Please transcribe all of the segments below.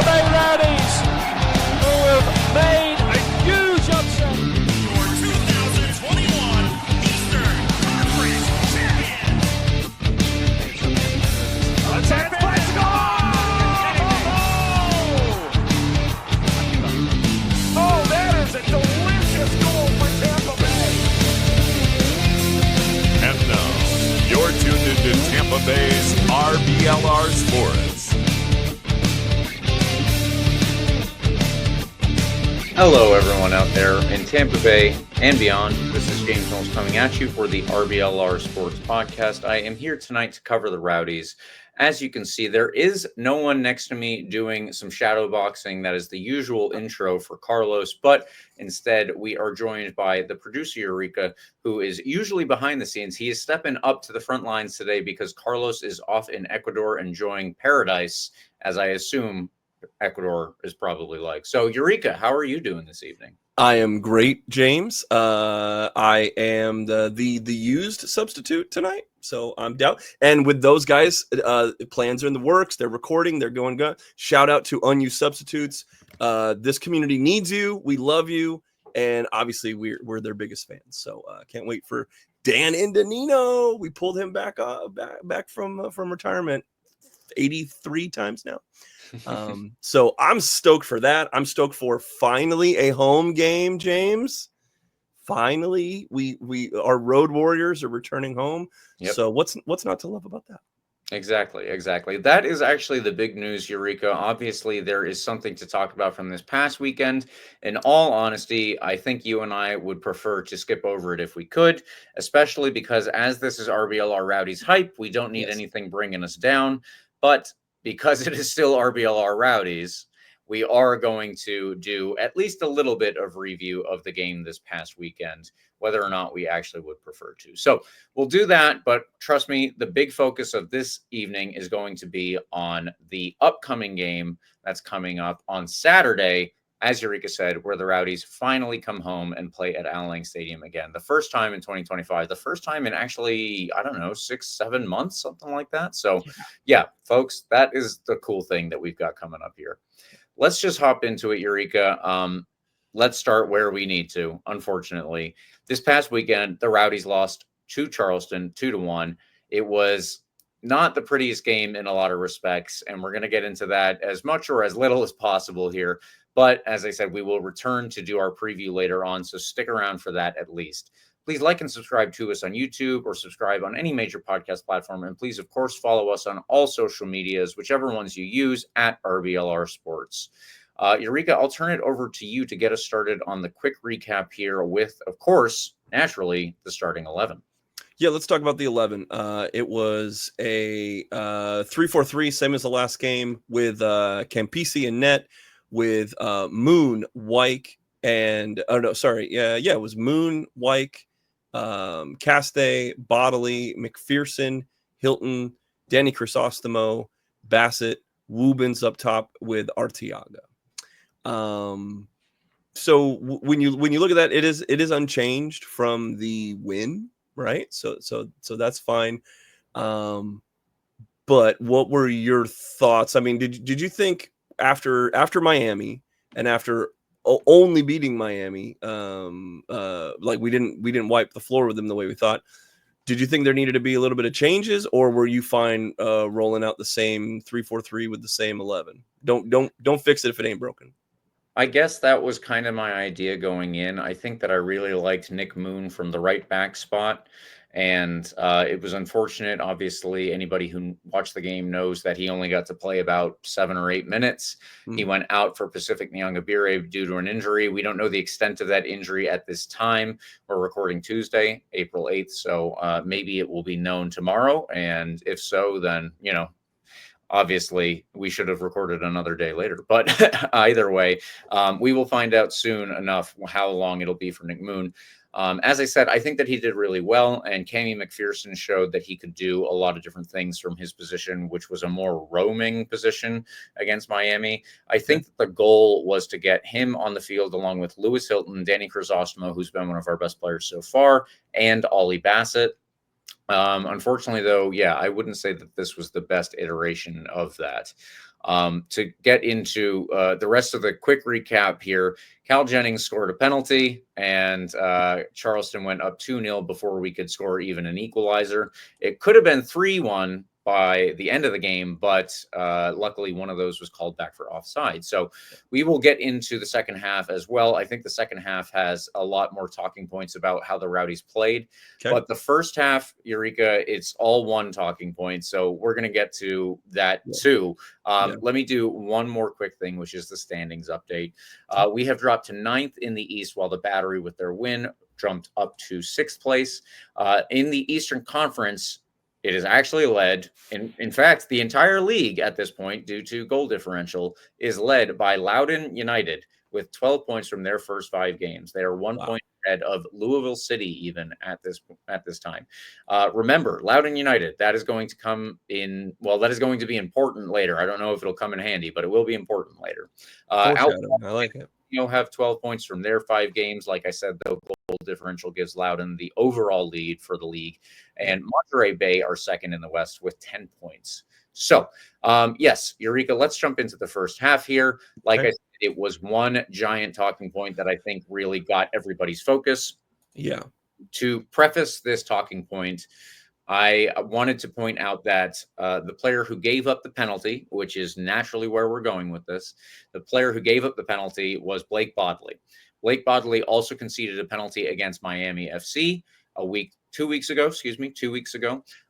Bay Rowdies, who have made a huge upset. Your 2021 Eastern Conference champion. Attack pass, goal! Oh, that is a delicious goal for Tampa Bay. And now, you're tuned into Tampa Bay's RBLR Sports. Hello, everyone out there in Tampa Bay and beyond. This is James Knowles coming at you for the RBLR Sports podcast. I am here tonight to cover the Rowdies. As you can see, there is no one next to me doing some shadow boxing. That is the usual intro for Carlos, but instead we are joined by the producer, Eureka, who is usually behind the scenes. He is stepping up to the front lines today because Carlos is off in Ecuador enjoying paradise, as I assume Ecuador is probably like. So, Eureka, how are you doing this evening? I am great, James. I am the used substitute tonight, so I'm down. And with those guys, plans are in the works. They're recording. They're going good. Shout out to unused substitutes. This community needs you. We love you, and obviously we're their biggest fans. So can't wait for Dan Indanino. We pulled him back from retirement 83 times now. So I'm stoked for that. I'm stoked for finally a home game, James. Finally, we our road warriors are returning home. Yep. So what's not to love about that? Exactly. That is actually the big news, Eureka. Obviously, there is something to talk about from this past weekend. In all honesty, I think you and I would prefer to skip over it if we could, especially because as this is RBLR Rowdies hype, we don't need anything bringing us down. But because it is still RBLR Rowdies, we are going to do at least a little bit of review of the game this past weekend, whether or not we actually would prefer to. So we'll do that, but trust me, the big focus of this evening is going to be on the upcoming game that's coming up on Saturday, as Eureka said, where the Rowdies finally come home and play at Al Lang Stadium again. The first time in 2025, the first time in actually, 6-7 months, something like that. So yeah, folks, that is the cool thing that we've got coming up here. Let's just hop into it, Eureka. Let's start where we need to, unfortunately. This past weekend, the Rowdies lost to Charleston 2-1. It was not the prettiest game in a lot of respects, and we're going to get into that as much or as little as possible here. But as I said, we will return to do our preview later on, so stick around for that at least. Please like and subscribe to us on YouTube or subscribe on any major podcast platform. And please, of course, follow us on all social medias, whichever ones you use, at RBLR Sports. Eureka, I'll turn it over to you to get us started on the quick recap here with, of course, naturally, the starting 11. Yeah, let's talk about the 11. It was a 3-4-3, same as the last game, with Campisi and net, with Moon, Wyke, and it was Moon, Wyke, Caste, Bodley, McPherson, Hilton, Danny Crisostomo, Bassett, Woobens up top with Arteaga. So when you look at that, it is unchanged from the win, right? So that's fine. But what were your thoughts? I mean, did you think after Miami and after only beating Miami, like we didn't wipe the floor with them the way we thought, did you think there needed to be a little bit of changes, or were you fine rolling out the same 3-4-3 with the same 11? Don't fix it if it ain't broken. I guess that was kind of my idea going in. I think that I really liked Nick Moon from the right back spot. And it was unfortunate. Obviously, anybody who watched the game knows that he only got to play about 7 or 8 minutes. He went out for Pacific Nyangabire due to an injury. We don't know the extent of that injury at this time. We're recording Tuesday, April 8th. So maybe it will be known tomorrow. And if so, then, obviously we should have recorded another day later. But either way, we will find out soon enough how long it'll be for Nick Moon. As I said, I think that he did really well, and Cammy McPherson showed that he could do a lot of different things from his position, which was a more roaming position against Miami. I think that the goal was to get him on the field along with Lewis Hilton, Danny Crisostomo, who's been one of our best players so far, and Ollie Bassett. Unfortunately, though, I wouldn't say that this was the best iteration of that. To get into the rest of the quick recap here, Cal Jennings scored a penalty, and Charleston went up 2-0 before we could score even an equalizer. It could have been 3-1 by the end of the game, but luckily one of those was called back for offside. So we will get into the second half as well. I think the second half has a lot more talking points about how the Rowdies played. Okay. But the first half, Eureka, it's all one talking point. So we're going to get to that too. Let me do one more quick thing, which is the standings update. We have dropped to 9th in the East, while the Battery, with their win, jumped up to 6th place. In the Eastern Conference, it is actually led, in fact, the entire league at this point, due to goal differential, is led by Loudoun United with 12 points from their first 5 games. They are 1 point ahead of Louisville City even at this time. Remember, Loudoun United, that is going to come in, well, that is going to be important later. I don't know if it'll come in handy, but it will be important later. I like it. Have 12 points from their 5 games. Like I said, the goal differential gives Loudoun the overall lead for the league. And Monterey Bay are second in the West with 10 points. So, yes, Eureka, let's jump into the first half here. Like I said, it was one giant talking point that I think really got everybody's focus. Yeah. To preface this talking point, I wanted to point out that the player who gave up the penalty, which is naturally where we're going with this, the player who gave up the penalty was Blake Bodley. Blake Bodley also conceded a penalty against Miami FC 2 weeks ago.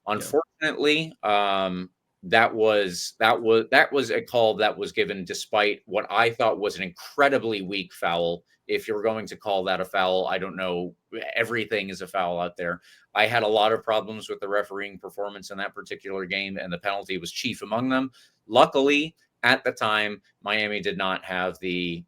Unfortunately, that was a call that was given despite what I thought was an incredibly weak foul. If you're going to call that a foul, I don't know. Everything is a foul out there. I had a lot of problems with the refereeing performance in that particular game, and the penalty was chief among them. Luckily, at the time, Miami did not have the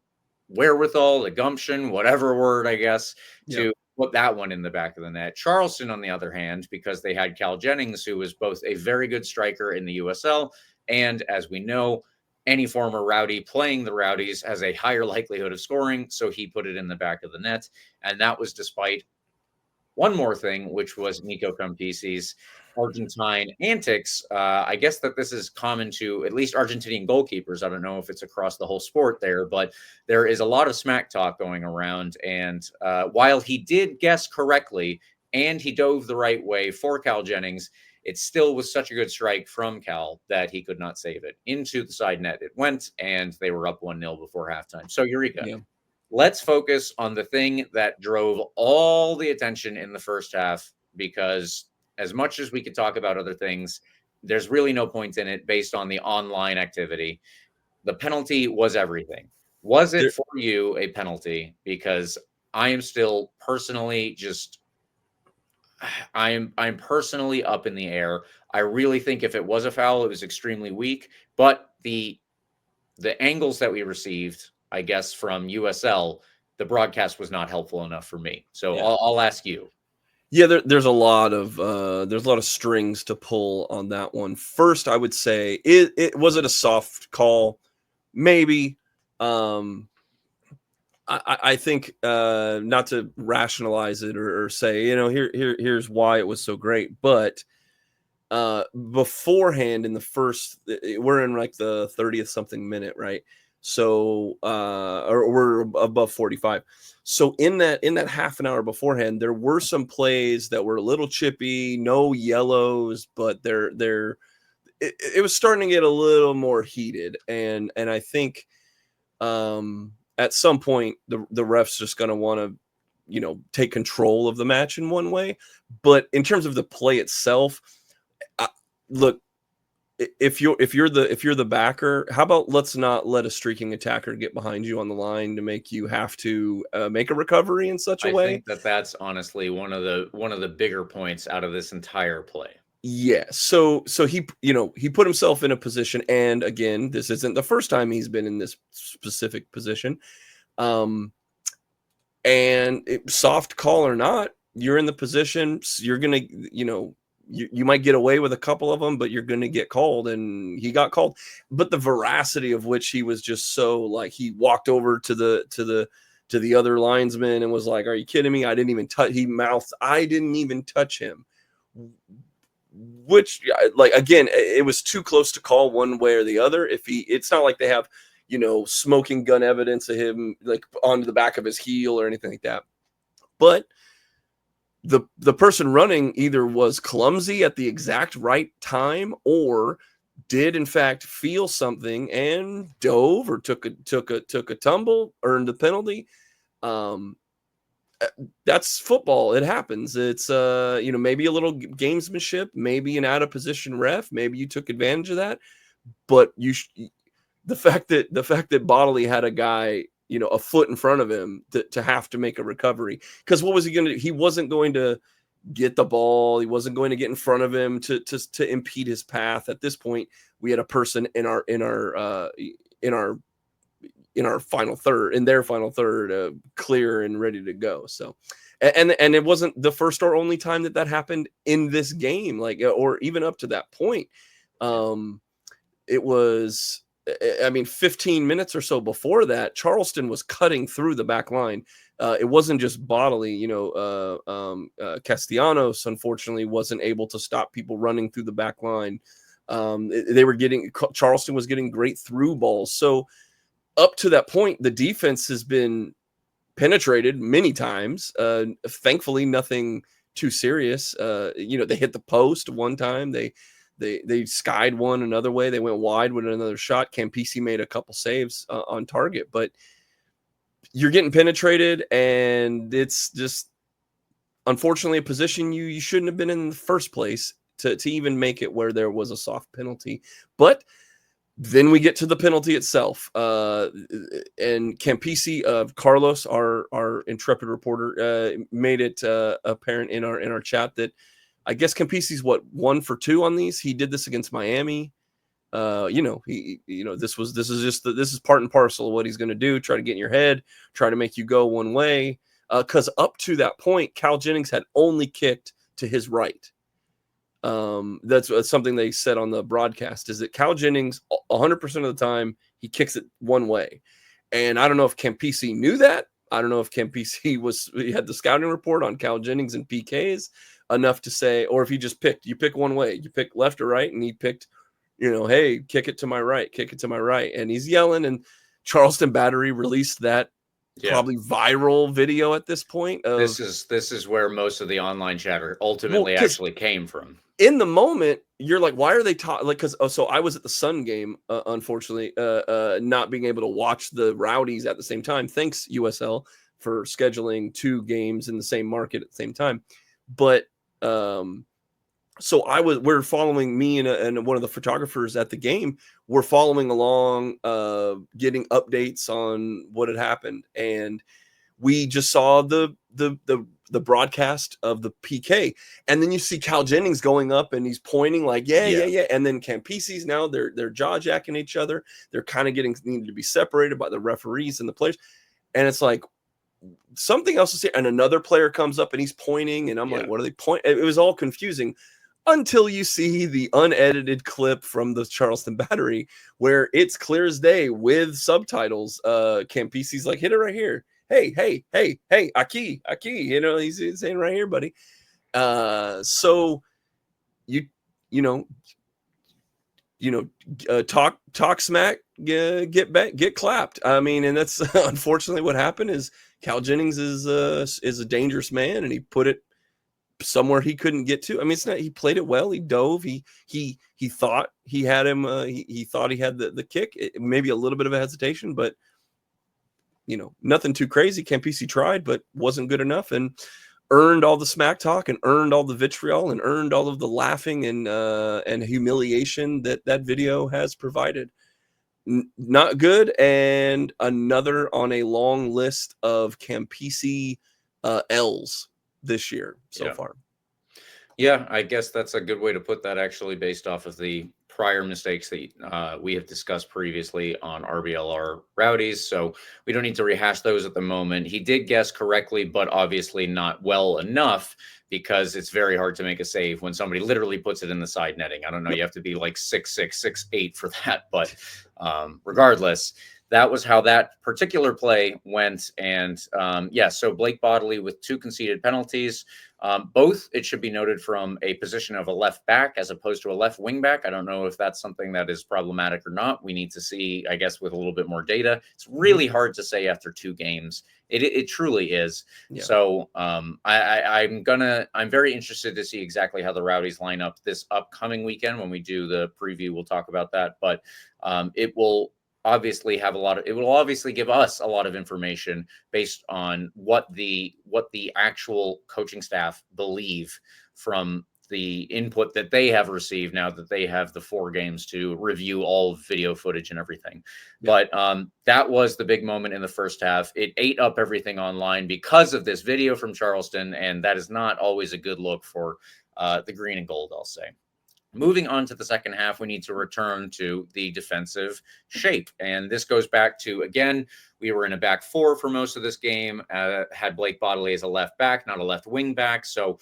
wherewithal, the gumption, whatever word, I guess, to put that one in the back of the net. Charleston, on the other hand, because they had Cal Jennings, who was both a very good striker in the USL, and as we know, any former Rowdy playing the Rowdies has a higher likelihood of scoring, so he put it in the back of the net. And that was despite one more thing, which was Nico Campisi's Argentine antics. I guess that this is common to at least Argentinian goalkeepers. I don't know if it's across the whole sport there, but there is a lot of smack talk going around. And while he did guess correctly and he dove the right way for Cal Jennings, it still was such a good strike from Cal that he could not save it. Into the side net it went, and they were up 1-0 before halftime. So, Eureka, let's focus on the thing that drove all the attention in the first half, because as much as we could talk about other things, there's really no point in it based on the online activity. The penalty was everything. Was it for you a penalty? Because I am still personally I'm personally up in the air. I really think if it was a foul, it was extremely weak. But the angles that we received, I guess, from USL, the broadcast was not helpful enough for me. So I'll ask you. Yeah, there's a lot of strings to pull on that one. First, I would say it was it a soft call? Maybe. I think not to rationalize it or say, here's why it was so great, but beforehand in the first, we're in like the 30th something minute, right? So or we're above 45. So in that half an hour beforehand, there were some plays that were a little chippy, no yellows, but it was starting to get a little more heated, and I think at some point, the ref's just going to want to, take control of the match in one way. But in terms of the play itself, look, if you're the backer, how about let's not let a streaking attacker get behind you on the line to make you have to make a recovery in such a way. I think that's honestly one of the bigger points out of this entire play. Yeah. So he put himself in a position, and again, this isn't the first time he's been in this specific position. And soft call or not, you're in the position, you're going to, you might get away with a couple of them, but you're going to get called, and he got called. But the veracity of which he was just so, like, he walked over to the other linesman and was like, "Are you kidding me? I didn't even touch." He mouthed, "I didn't even touch him." which, like, again, it was too close to call one way or the other. It's not like they have, smoking gun evidence of him like onto the back of his heel or anything like that. But the person running either was clumsy at the exact right time or did in fact feel something and dove or took a tumble, earned the penalty. That's football. It happens. It's maybe a little gamesmanship, maybe an out of position ref, maybe you took advantage of that. But the fact that Bodley had a guy, a foot in front of him to have to make a recovery, because what was he going to do? He wasn't going to get the ball. He wasn't going to get in front of him to impede his path. At this point, we had a person in their final third, clear and ready to go. So, and it wasn't the first or only time that happened in this game, like, or even up to that point. It was, 15 minutes or so before that, Charleston was cutting through the back line. It wasn't just bodily, Castellanos, unfortunately, wasn't able to stop people running through the back line. Charleston was getting great through balls. So up to that point, the defense has been penetrated many times. Thankfully, nothing too serious. They hit the post one time. They skied one another way. They went wide with another shot. Campisi made a couple saves on target, but you're getting penetrated, and it's just unfortunately a position you shouldn't have been in the first place to even make it where there was a soft penalty. But then we get to the penalty itself, and Campisi, Carlos, our intrepid reporter, made it apparent in our chat that I guess Campisi's 1 for 2 on these. He did this against Miami. This is part and parcel of what he's going to do. Try to get in your head, try to make you go one way. Because up to that point, Cal Jennings had only kicked to his right. That's something they said on the broadcast, is that Cal Jennings 100% of the time he kicks it one way. And I don't know if Campisi knew that. I don't know if Campisi had the scouting report on Cal Jennings and PKs enough to say, or if he just you pick one way, you pick left or right, and he picked, hey, kick it to my right, and he's yelling. And Charleston Battery released that probably viral video at this point. This is where most of the online chatter ultimately actually came from. In the moment, you're like, why are they talking? Like, so I was at the Sun game, unfortunately, not being able to watch the Rowdies at the same time. Thanks, USL, for scheduling 2 games in the same market at the same time. But so we're following, me and one of the photographers at the game, we're following along, getting updates on what had happened. And we just saw the broadcast of the PK. And then you see Cal Jennings going up and he's pointing like, yeah. And then Campisi's now they're jaw jacking each other. They're kind of needing to be separated by the referees and the players. And it's like, something else is here. And another player comes up and he's pointing, and I'm like, what are they pointing? It was all confusing until you see the unedited clip from the Charleston Battery where it's clear as day with subtitles. Campisi's like, hit it right here. Hey, Aki, he's saying right here, buddy. So talk smack, get clapped. And that's unfortunately what happened. Is Cal Jennings is a dangerous man, and he put it somewhere he couldn't get to. It's not, he played it well. He dove. He thought he had him. He thought he had the kick. Maybe a little bit of a hesitation, but nothing too crazy. Campisi tried, but wasn't good enough, and earned all the smack talk, and earned all the vitriol, and earned all of the laughing and humiliation that video has provided. Not good, and another on a long list of Campisi L's this year so far. Yeah, I guess that's a good way to put that, actually, based off of the prior mistakes that we have discussed previously on RBLR Rowdies. So we don't need to rehash those at the moment. He did guess correctly, but obviously not well enough, because it's very hard to make a save when somebody literally puts it in the side netting. I don't know. You have to be like 6'6", 6'8" for that. But regardless, that was how that particular play went. And so Blake Bodley with 2 conceded penalties. Both, it should be noted, from a position of a left back as opposed to a left wing back. I don't know if that's something that is problematic or not. We need to see, I guess, with a little bit more data. It's really hard to say after 2 games. It truly is. Yeah. So I'm very interested to see exactly how the Rowdies line up this upcoming weekend. When we do the preview, we'll talk about that. But it will obviously give us a lot of information based on what the actual coaching staff believe from the input that they have received now that they have the 4 games to review all video footage and everything. Yeah. But that was the big moment in the first half. It ate up everything online because of this video from Charleston, and that is not always a good look for the green and gold, I'll say. Moving on to the second half, we need to return to the defensive shape. And this goes back to, again, we were in a back 4 for most of this game, had Blake Bodley as a left back, not a left wing back. So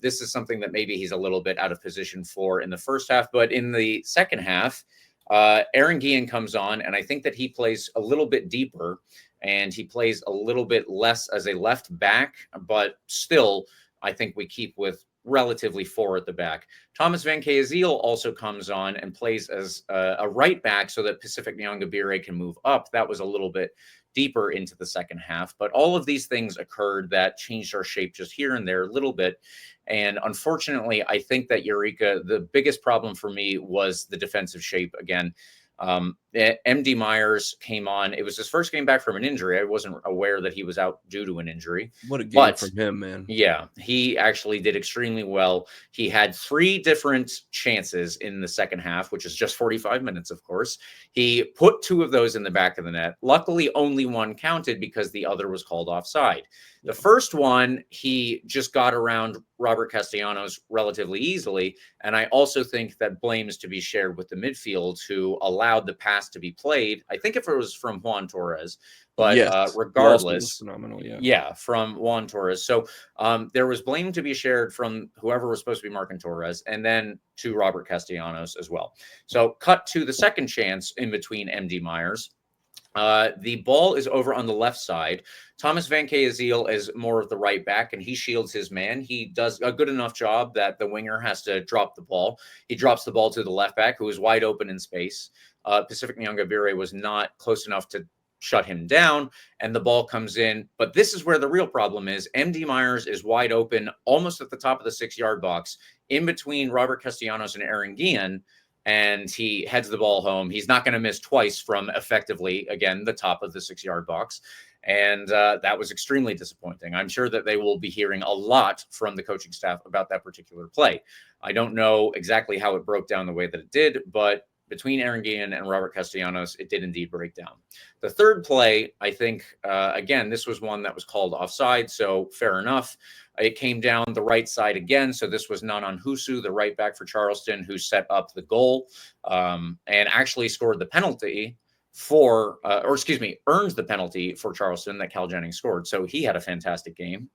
this is something that maybe he's a little bit out of position for in the first half. But in the second half, Aaron Guillen comes on, and I think that he plays a little bit deeper, and he plays a little bit less as a left back. But still, I think we keep with relatively 4 at the back. Thomas Van Keeziel also comes on and plays as a right back so that Pacific Nyongabire can move up. That was a little bit deeper into the second half, but all of these things occurred that changed our shape just here and there a little bit. And unfortunately, I think that, Eureka, the biggest problem for me was the defensive shape again. MD Myers came on. It was his first game back from an injury. I wasn't aware that he was out due to an injury. What a game from him, man. Yeah, he actually did extremely well. He had 3 different chances in the second half, which is just 45 minutes, of course. He put 2 of those in the back of the net. Luckily, only 1 counted because the other was called offside. The first one, he just got around Robert Castellanos relatively easily. And I also think that blame is to be shared with the midfield, who allowed the pass to be played. I think if it was from Juan Torres, but yes, regardless, phenomenal, yeah, from Juan Torres. So there was blame to be shared from whoever was supposed to be marking Torres, and then to Robert Castellanos as well. So cut to the second chance in between MD Myers. The ball is over on the left side. Thomas Van Keeziel is more of the right back, and he shields his man. He does a good enough job that the winger has to drop the ball. He drops the ball to the left back, who is wide open in space. Pacific Nyongabire was not close enough to shut him down, and the ball comes in. But this is where the real problem is. MD Myers is wide open, almost at the top of the 6-yard box, in between Robert Castellanos and Aaron Guillen, and he heads the ball home. He's not going to miss twice from, effectively, again, the top of the 6-yard box. And that was extremely disappointing. I'm sure that they will be hearing a lot from the coaching staff about that particular play. I don't know exactly how it broke down the way that it did, but between Aaron Guillen and Robert Castellanos, it did indeed break down. The third play, I think, again, this was one that was called offside, so fair enough. It came down the right side again, so this was Nanan Husu, the right back for Charleston, who set up the goal and actually scored the penalty for, earned the penalty for Charleston that Cal Jennings scored. So he had a fantastic game.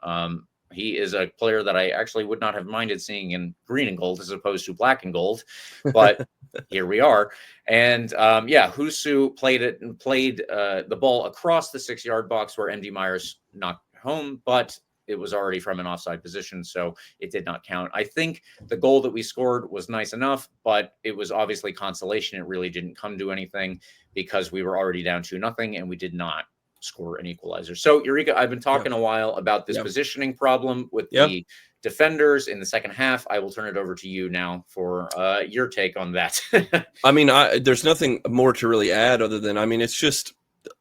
He is a player that I actually would not have minded seeing in green and gold as opposed to black and gold, but here we are. And Husu played the ball across the 6-yard box where MD Myers knocked home, but it was already from an offside position, so it did not count. I think the goal that we scored was nice enough, but it was obviously consolation. It really didn't come to anything because we were already down 2-0 and we did not score an equalizer. So, Eureka, I've been talking a while about this positioning problem with the defenders in the second half. I will turn it over to you now for your take on that. I mean, there's nothing more to really add other than, it's just,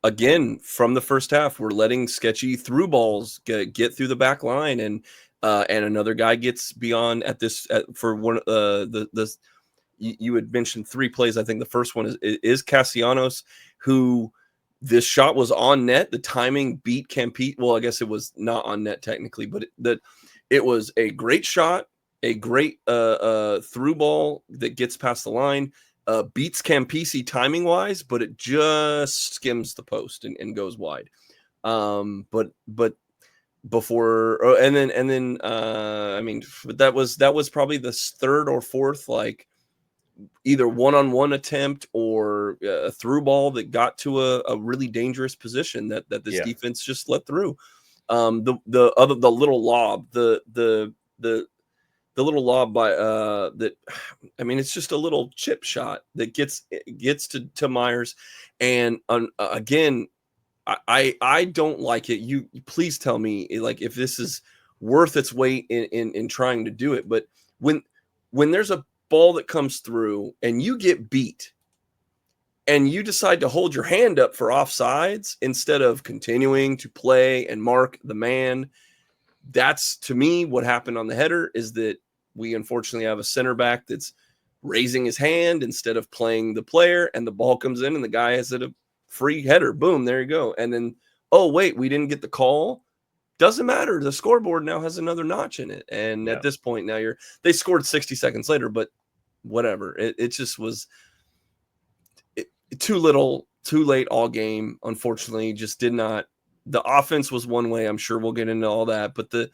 again, from the first half, we're letting sketchy through balls get through the back line, and another guy gets beyond for one. You had mentioned 3 plays. I think the first one is Castellanos, who this shot was on net. The timing beat Campete. Well, I guess it was not on net technically, but it was a great shot, a great through ball that gets past the line. Beats Campisi timing wise, but it just skims the post and goes wide. But before, but that was probably the third or fourth, like either one-on-one attempt or a through ball that got to a really dangerous position that this defense just let through. The little lob, the little lob by that, I mean, it's just a little chip shot that gets to Myers, and again, I don't like it. You please tell me, like, if this is worth its weight in trying to do it. But when there's a ball that comes through and you get beat, and you decide to hold your hand up for offsides instead of continuing to play and mark the man, that's, to me, what happened on the header. Is that we unfortunately have a center back that's raising his hand instead of playing the player, and the ball comes in and the guy has a free header. Boom, there you go. And then, oh, wait, we didn't get the call. Doesn't matter. The scoreboard now has another notch in it. And at this point now they scored 60 seconds later, but whatever. It just was too little, too late all game. Unfortunately, just did not. The offense was one way. I'm sure we'll get into all that, but the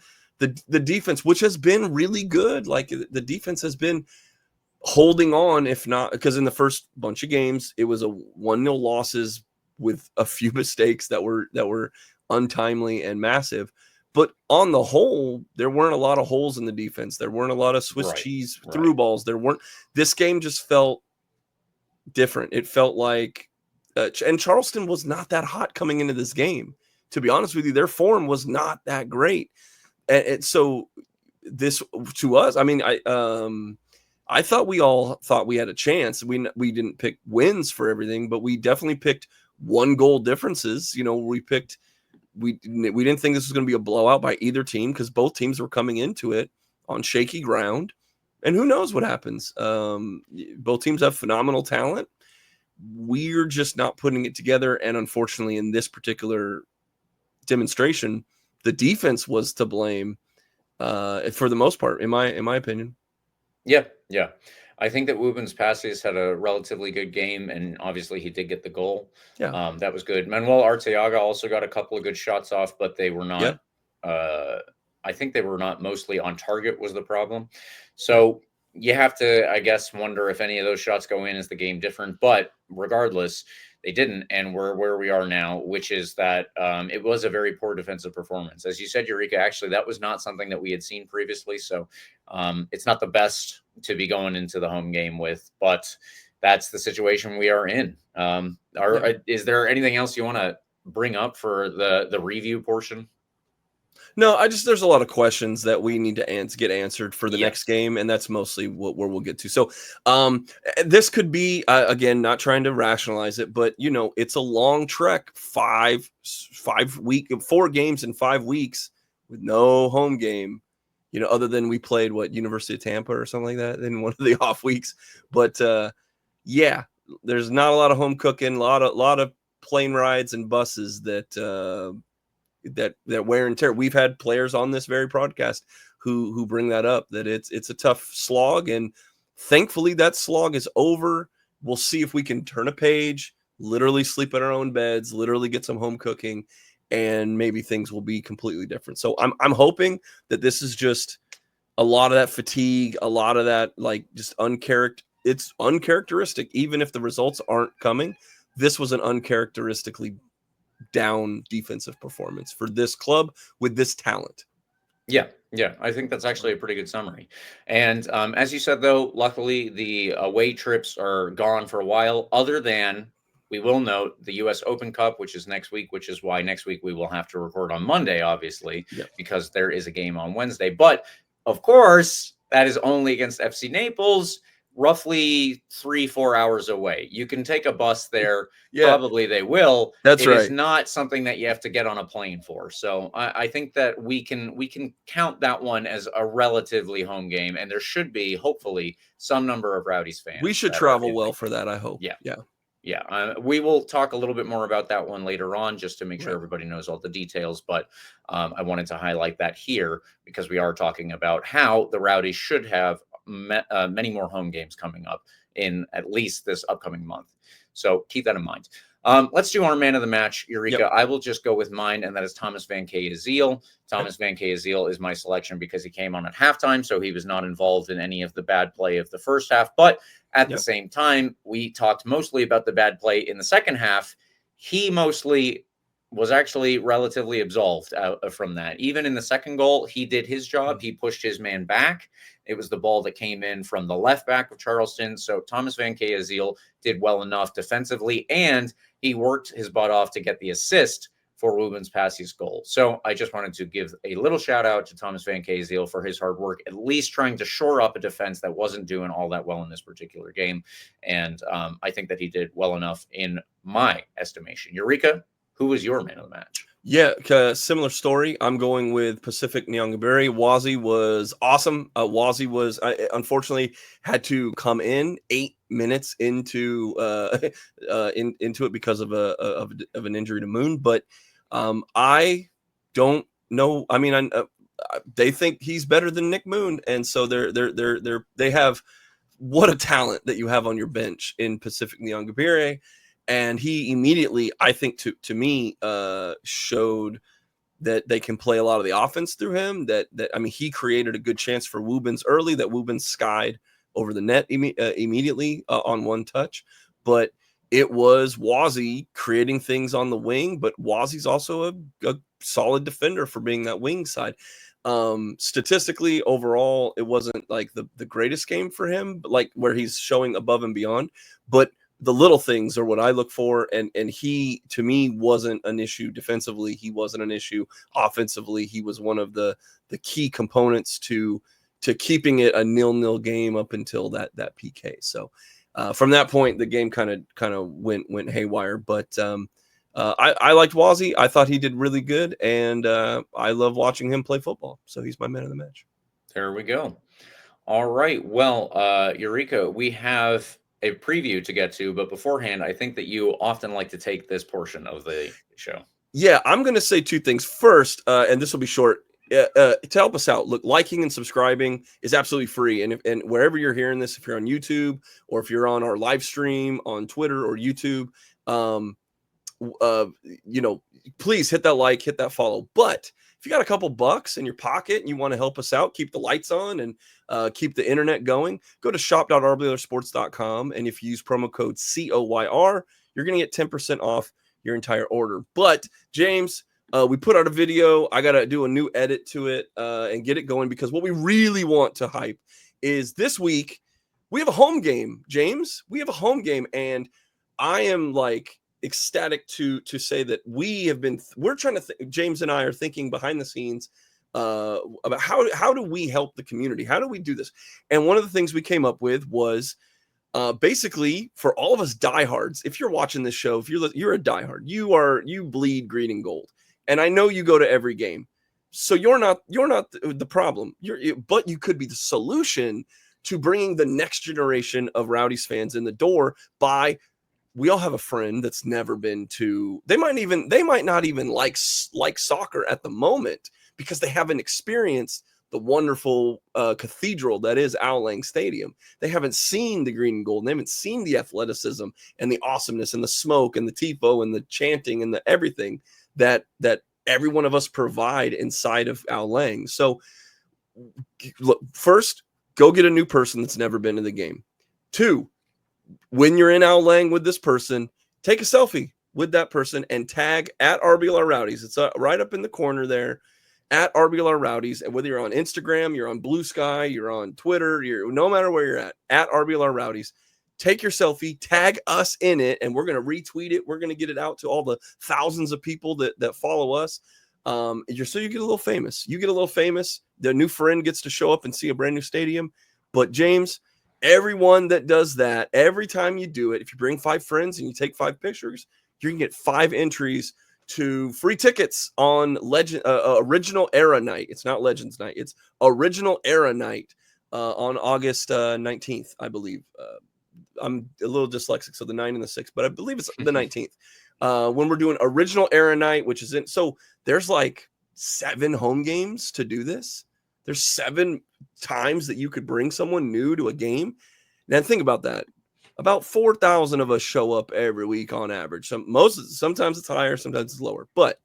defense, which has been really good, like the defense has been holding on, if not, because in the first bunch of games, it was a 1-0 losses with a few mistakes that were untimely and massive. But on the whole, there weren't a lot of holes in the defense. There weren't a lot of Swiss cheese through balls. This game just felt different. It felt like, and Charleston was not that hot coming into this game. To be honest with you, their form was not that great. And so this, to us, I mean, I thought we all thought we had a chance. We didn't pick wins for everything, but we definitely picked 1-goal differences. You know, we didn't think this was going to be a blowout by either team, because both teams were coming into it on shaky ground, and who knows what happens. Both teams have phenomenal talent. We're just not putting it together, and unfortunately, in this particular demonstration, the defense was to blame for the most part, in my opinion. Yeah. I think that Wubens Passius had a relatively good game, and obviously he did get the goal. Yeah. That was good. Manuel Arteaga also got a couple of good shots off, but they were not, I think they were not mostly on target was the problem. So you have to, I guess, wonder if any of those shots go in, is the game different? But regardless, they didn't, and we're where we are now, which is that it was a very poor defensive performance. As you said, Eureka, actually, that was not something that we had seen previously, so it's not the best to be going into the home game with, but that's the situation we are in. Is there anything else you want to bring up for the review portion? No, there's a lot of questions that we need to get answered for the next game, and that's mostly where we'll get to. So this could be, again, not trying to rationalize it, but, you know, it's a long trek, 4 games in 5 weeks with no home game, you know, other than we played, University of Tampa or something like that in one of the off weeks. But, there's not a lot of home cooking, a lot of plane rides and buses that wear and tear. We've had players on this very podcast who bring that up, that it's a tough slog, and thankfully that slog is over. We'll see if we can turn a page, literally sleep in our own beds, literally get some home cooking, and maybe things will be completely different. So I'm hoping that this is just a lot of that fatigue, a lot of that, like, just it's uncharacteristic. Even if the results aren't coming, this was an uncharacteristically down defensive performance for this club with this talent. Yeah, I think that's actually a pretty good summary. And as you said, though, luckily the away trips are gone for a while, other than, we will note, the U.S. Open Cup, which is next week, which is why next week we will have to record on Monday, obviously, because there is a game on Wednesday. But, of course, that is only against FC Naples, roughly 3-4 hours away. You can take a bus there. Probably they will. That's right. It is not something that you have to get on a plane for. So I think that we can count that one as a relatively home game, and there should be, hopefully, some number of Rowdies fans. We should travel well for that, I hope. Yeah. We will talk a little bit more about that one later on, just to make sure everybody knows all the details. But I wanted to highlight that here, because we are talking about how the Rowdies should have many more home games coming up in at least this upcoming month. So keep that in mind. Let's do our man of the match, Eureka. I will just go with mine, and that is Thomas Van Kayaziel. Thomas Van Kayaziel is my selection because he came on at halftime, so he was not involved in any of the bad play of the first half. But at the same time, we talked mostly about the bad play in the second half. He mostly was actually relatively absolved from that. Even in the second goal, he did his job. He pushed his man back. It was the ball that came in from the left back of Charleston. So Thomas Van Keeziel did well enough defensively, and he worked his butt off to get the assist for Ruben Passie's goal. So I just wanted to give a little shout out to Thomas Van Keeziel for his hard work, at least trying to shore up a defense that wasn't doing all that well in this particular game. And I think that he did well enough in my estimation. Eureka, who was your man of the match? Yeah, similar story. I'm going with Pacific Nyongaburi. Wazi was awesome. Wazi was unfortunately had to come in 8 minutes into into it because of an injury to Moon. But I don't know. I mean, they think he's better than Nick Moon, and so they have what a talent that you have on your bench in Pacific Nyongaburi. And he immediately, I think, to me, showed that they can play a lot of the offense through him. That I mean, he created a good chance for Woobens early that Woobens skied over the net immediately on one touch. But it was Wazi creating things on the wing. But Wazi's also a solid defender for being that wing side. Statistically, overall, it wasn't like the greatest game for him, but like where he's showing above and beyond. But the little things are what I look for. And he, to me, wasn't an issue defensively. He wasn't an issue offensively. He was one of the key components to keeping it a 0-0 game up until that PK. So from that point, the game kind of went haywire. But I liked Wazi. I thought he did really good. And I love watching him play football. So he's my man of the match. There we go. All right. Well, Eureka, we have a preview to get to, but beforehand, I think that you often like to take this portion of the show. Yeah, I'm going to say two things. First, and this will be short, to help us out, look, liking and subscribing is absolutely free. And wherever you're hearing this, if you're on YouTube or if you're on our live stream on Twitter or YouTube, please hit that like, hit that follow. But if you got a couple bucks in your pocket and you want to help us out, keep the lights on and keep the internet going, go to shop.rblrsports.com. And if you use promo code COYR, you're going to get 10% off your entire order. But James, we put out a video. I got to do a new edit to it and get it going, because what we really want to hype is this week we have a home game, James. We have a home game, and I am like ecstatic to say that we're trying to James and I are thinking behind the scenes about how do we help the community? How do we do this? And one of the things we came up with was basically for all of us diehards. If you're watching this show, if you're a diehard, you bleed green and gold, and I know you go to every game, so you're not the problem. But you could be the solution to bringing the next generation of Rowdies fans in the door by. We all have a friend that's never been to. They might not even like soccer at the moment because they haven't experienced the wonderful cathedral that is Al Lang Stadium. They haven't seen the green and gold. And they haven't seen the athleticism and the awesomeness and the smoke and the tifo and the chanting and the everything that every one of us provide inside of Al Lang. So, look, first, go get a new person that's never been to the game. 2. When you're in Al Lang with this person, take a selfie with that person and tag at RBLR Rowdies. It's right up in the corner there at RBLR Rowdies. And whether you're on Instagram, you're on Blue Sky, you're on Twitter, no matter where you're at RBLR Rowdies, take your selfie, tag us in it, and we're going to retweet it. We're going to get it out to all the thousands of people that follow us. So you get a little famous. The new friend gets to show up and see a brand new stadium. But James, everyone that does that, every time you do it, if you bring 5 friends and you take 5 pictures, you can get 5 entries to free tickets on Original Era Night. It's not Legends Night. It's Original Era Night on August 19th, I believe. I'm a little dyslexic, so the 9 and the 6, but I believe it's the 19th. When we're doing Original Era Night, which is so there's like 7 home games to do this. There's 7 times that you could bring someone new to a game. Now think about that. About 4,000 of us show up every week on average. Sometimes it's higher, sometimes it's lower. But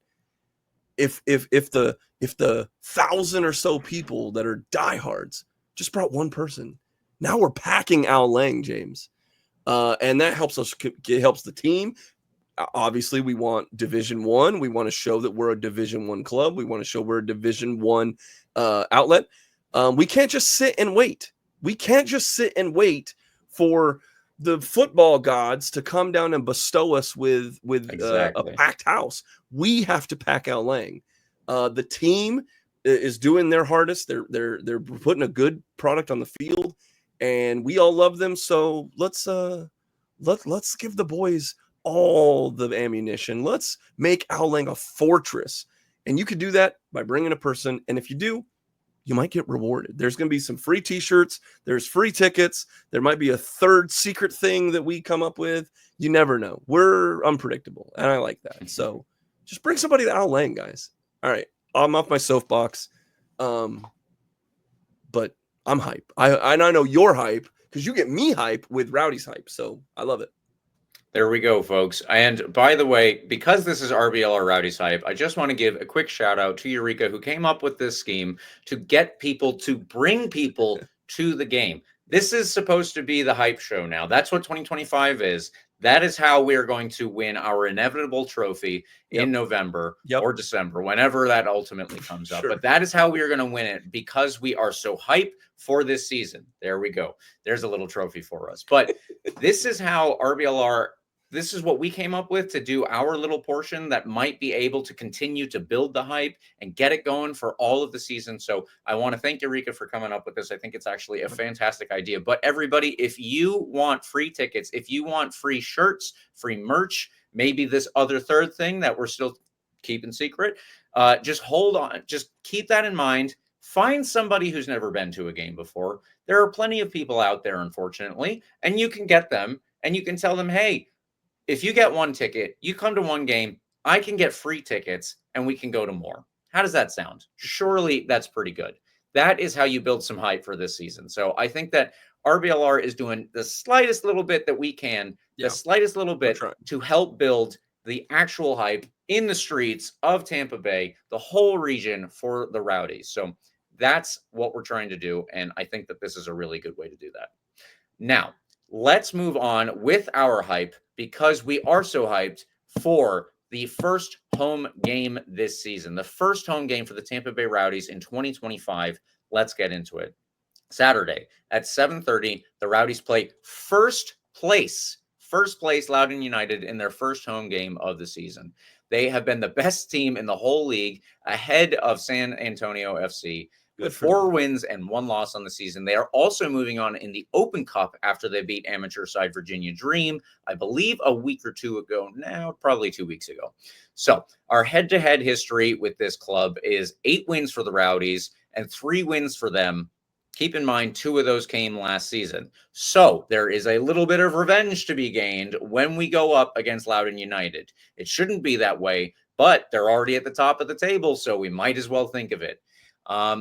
if the 1,000 or so people that are diehards just brought one person, now we're packing Al Lang, James, and that helps us. It helps the team. obviously we want Division One. We want to show that we're a Division One club. We want to show we're a Division One outlet. We can't just sit and wait. We can't just sit and wait for the football gods to come down and bestow us with a packed house. We have to pack out Lang. The team is doing their hardest. They're putting a good product on the field, and we all love them. So let's give the boys all the ammunition. Let's make Ao Lang a fortress, and you could do that by bringing a person. And if you do, you might get rewarded. There's going to be some free t-shirts. There's free tickets. There might be a third secret thing that we come up with. You never know. We're unpredictable, and I like that. So just bring somebody to Ao Lang, guys. All right. I'm off my soapbox. But I'm hype. I know you're hype because you get me hype with Rowdies hype. So I love it. There we go, folks. And by the way, because this is RBLR Rowdies Hype, I just want to give a quick shout out to Eureka, who came up with this scheme to get people to bring people to the game. This is supposed to be the hype show now. That's what 2025 is. That is how we are going to win our inevitable trophy in November or December, whenever that ultimately comes up. But that is how we are going to win it, because we are so hype for this season. There we go. There's a little trophy for us. But this is how RBLR, this is what we came up with to do our little portion that might be able to continue to build the hype and get it going for all of the season. So I want to thank Eureka for coming up with this. I think it's actually a fantastic idea. But everybody, if you want free tickets, if you want free shirts, free merch, maybe this other third thing that we're still keeping secret, just hold on. Just keep that in mind. Find somebody who's never been to a game before. There are plenty of people out there, unfortunately, and you can get them and you can tell them, hey, if you get one ticket, you come to one game, I can get free tickets and we can go to more. How does that sound? Surely that's pretty good. That is how you build some hype for this season. So I think that RBLR is doing the slightest little bit that we can, the slightest little bit to help build the actual hype in the streets of Tampa Bay, the whole region for the Rowdies. So that's what we're trying to do. And I think that this is a really good way to do that. Now, let's move on with our hype, because we are so hyped for the first home game this season, the first home game for the Tampa Bay Rowdies in 2025. Let's get into it. Saturday at 7:30, the Rowdies play first place, Loudoun United, in their first home game of the season. They have been the best team in the whole league, ahead of San Antonio FC. With 4 wins and 1 loss on the season. They are also moving on in the Open Cup after they beat amateur side Virginia Dream, I believe a week or 2 ago now, probably 2 weeks ago. So our head-to-head history with this club is 8 wins for the Rowdies and 3 wins for them. Keep in mind, 2 of those came last season. So there is a little bit of revenge to be gained when we go up against Loudoun United. It shouldn't be that way, but they're already at the top of the table, so we might as well think of it.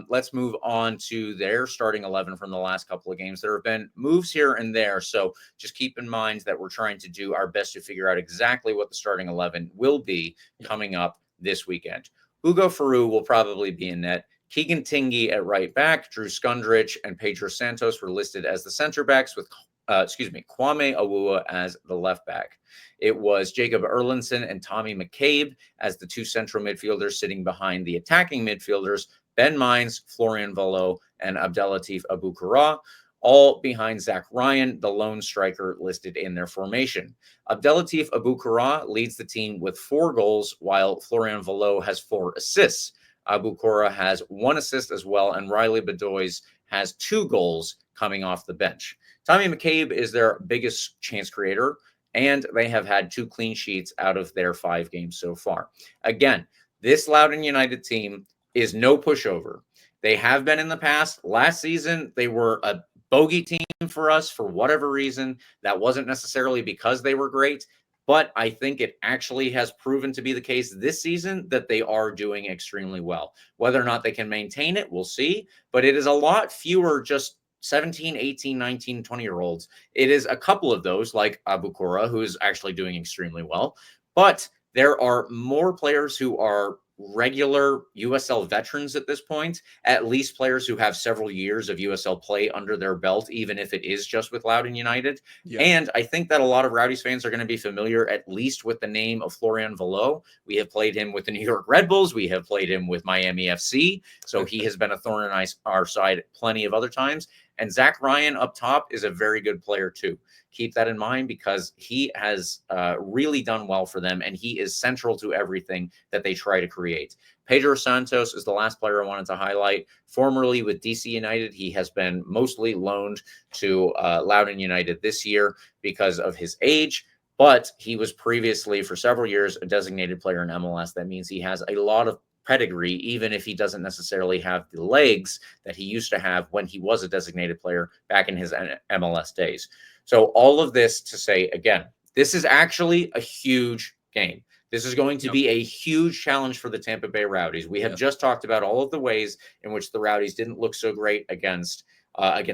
Let's move on to their starting 11 from the last couple of games. There have been moves here and there, so just keep in mind that we're trying to do our best to figure out exactly what the starting 11 will be coming up this weekend. Hugo Faru will probably be in net. Keegan Tingy at right back. Drew Skundrich and Pedro Santos were listed as the center backs, with Kwame Awua as the left back. It was Jacob Erlinson and Tommy McCabe as the 2 central midfielders, sitting behind the attacking midfielders, Ben Mines, Florian Valo, and Abdelatif Abukara, all behind Zach Ryan, the lone striker listed in their formation. Abdelatif Abukara leads the team with 4 goals, while Florian Valo has 4 assists. Abukara has 1 assist as well, and Riley Bedoys has 2 goals coming off the bench. Tommy McCabe is their biggest chance creator, and they have had 2 clean sheets out of their 5 games so far. Again, this Loudoun United team is no pushover. They have been in the past. Last season, they were a bogey team for us for whatever reason. That wasn't necessarily because they were great, but I think it actually has proven to be the case this season that they are doing extremely well. Whether or not they can maintain it, we'll see, but it is a lot fewer just 17, 18, 19, 20-year-olds. It is a couple of those, like Abukara, who is actually doing extremely well, but there are more players who are regular USL veterans at this point, at least players who have several years of USL play under their belt, even if it is just with Loudoun United. Yeah. And I think that a lot of Rowdies fans are going to be familiar at least with the name of Florian Valot. We have played him with the New York Red Bulls. We have played him with Miami FC. So he has been a thorn in our side plenty of other times. And Zach Ryan up top is a very good player too. Keep that in mind because he has really done well for them, and he is central to everything that they try to create. Pedro Santos is the last player I wanted to highlight. Formerly with DC United, he has been mostly loaned to Loudoun United this year because of his age, but he was previously for several years a designated player in MLS. That means he has a lot of pedigree, even if he doesn't necessarily have the legs that he used to have when he was a designated player back in his MLS days. So all of this to say, again, this is actually a huge game. This is going to be a huge challenge for the Tampa Bay Rowdies. We have just talked about all of the ways in which the Rowdies didn't look so great against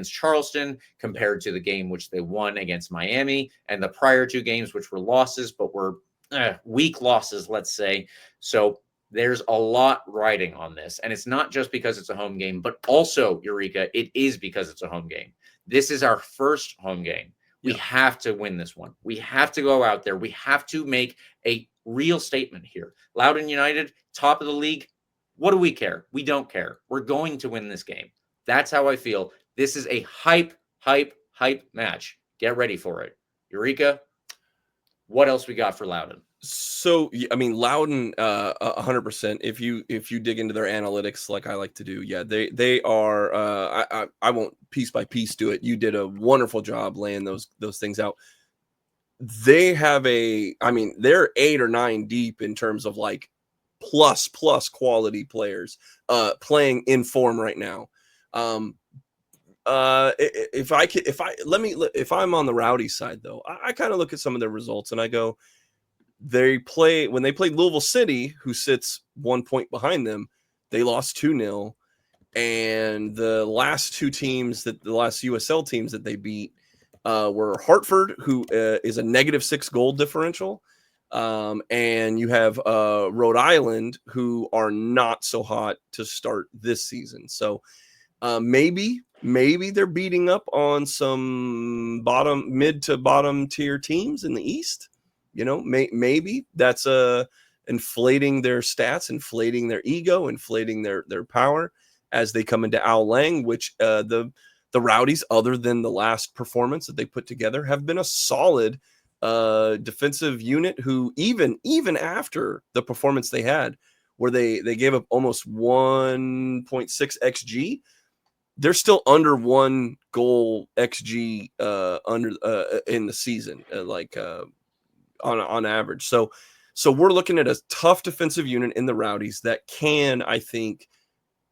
Charleston compared to the game which they won against Miami and the prior two games, which were losses, but were weak losses, let's say. So there's a lot riding on this. And it's not just because it's a home game, but also, Eureka, it is because it's a home game. This is our first home game. We have to win this one. We have to go out there. We have to make a real statement here. Loudoun United, top of the league. What do we care? We don't care. We're going to win this game. That's how I feel. This is a hype match. Get ready for it. Eureka, what else we got for Loudoun? So, I mean, Loudoun, 100%. If you dig into their analytics, like I like to do, they are. I won't piece by piece do it. You did a wonderful job laying those things out. They have they're 8 or 9 deep in terms of like plus quality players, playing in form right now. If I'm on the Rowdy side though, I kind of look at some of their results and I go, when they played Louisville City, who sits 1 point behind them, they lost 2-0. And the last two teams the last USL teams that they beat were Hartford, who is a -6 goal differential. And you have Rhode Island, who are not so hot to start this season. So maybe they're beating up on some mid to bottom tier teams in the East. You know, maybe that's inflating their stats, inflating their ego, inflating their power as they come into Ao Lang, which the Rowdies, other than the last performance that they put together, have been a solid defensive unit who even after the performance they had where they gave up almost 1.6 XG, they're still under 1 goal XG in the season, on average. So we're looking at a tough defensive unit in the Rowdies that can, I think,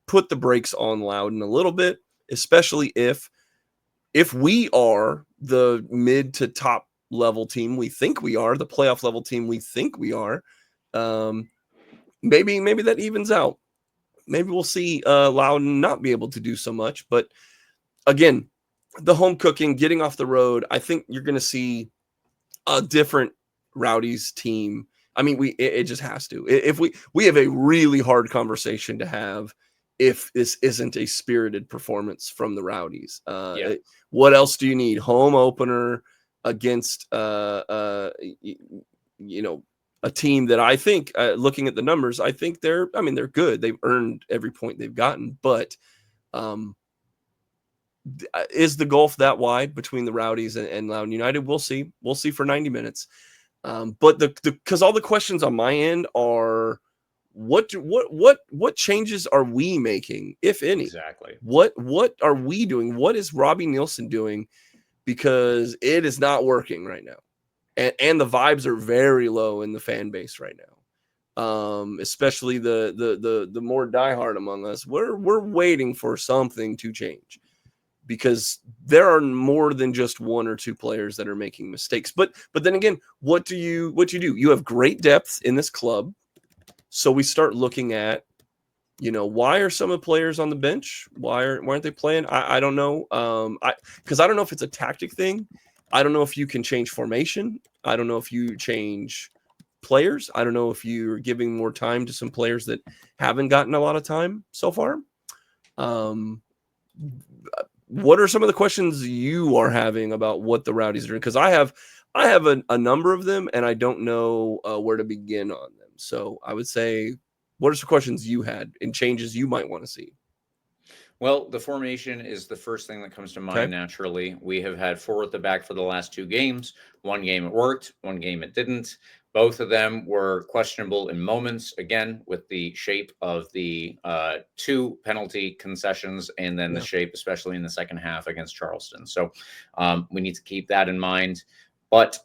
put the brakes on Loudoun a little bit, especially if we are the mid to top level team we think we are, the playoff level team we think we are. Maybe that evens out. Maybe we'll see Loudoun not be able to do so much. But again, the home cooking, getting off the road, I think you're going to see a different Rowdies team. I mean, it just has to. If we have a really hard conversation to have if this isn't a spirited performance from the Rowdies. What else do you need? Home opener against a team that I think, looking at the numbers, I think they're good. They've earned every point they've gotten, but is the gulf that wide between the Rowdies and Loudoun United? We'll see. We'll see for 90 minutes. But because all the questions on my end are, what changes are we making, if any? Exactly. What are we doing? What is Robbie Nielsen doing? Because it is not working right now. And the vibes are very low in the fan base right now. Especially the more diehard among us. We're waiting for something to change, because there are more than just 1 or 2 players that are making mistakes. But then again, what do you do? You have great depth in this club. So we start looking at, why are some of the players on the bench? Why aren't they playing? I don't know. Because I don't know if it's a tactic thing. I don't know if you can change formation. I don't know if you change players. I don't know if you're giving more time to some players that haven't gotten a lot of time so far. What are some of the questions you are having about what the Rowdies are doing? Because I have a number of them, and I don't know where to begin on them. So I would say, what are some questions you had and changes you might want to see? Well, the formation is the first thing that comes to mind naturally. We have had 4 at the back for the last 2 games. One game it worked, one game it didn't. Both of them were questionable in moments, again, with the shape of the 2 penalty concessions and then the shape, especially in the second half against Charleston. So we need to keep that in mind. But